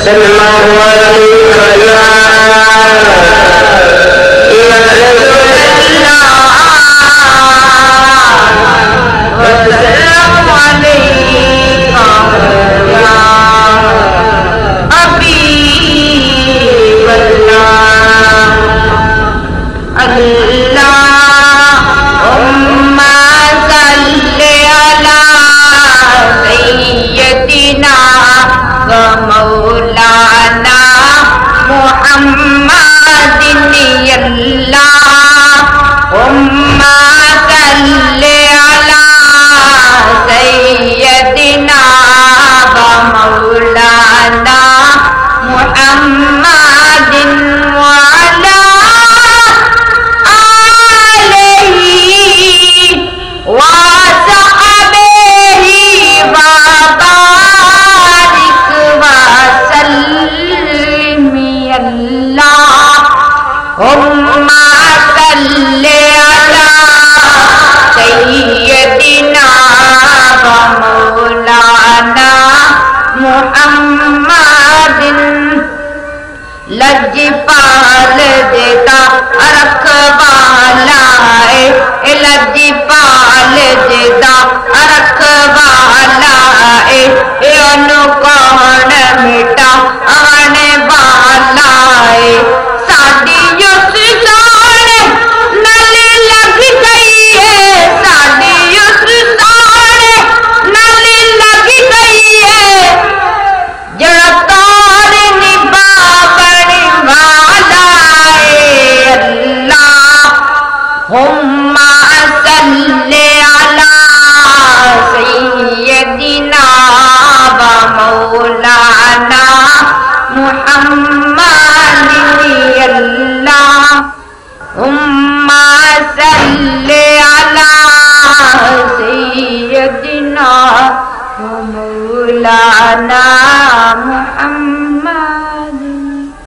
sallallahu alaihi लज्जपाल देता रखवाला लज्जपाल देता रखवाला अनुकौन मिटा आने वाला साड़ी उस जान नल लग गई है साड़ी उस जान नल लग गई है जरा तार निभावन वाला अल्लाह हुम्मा सल्ले अला सय्यदिना व मौलाना मुहम्मद अल्लाह हुम्मा सल्ले अला सय्यदिना व मौलाना मुहम्मद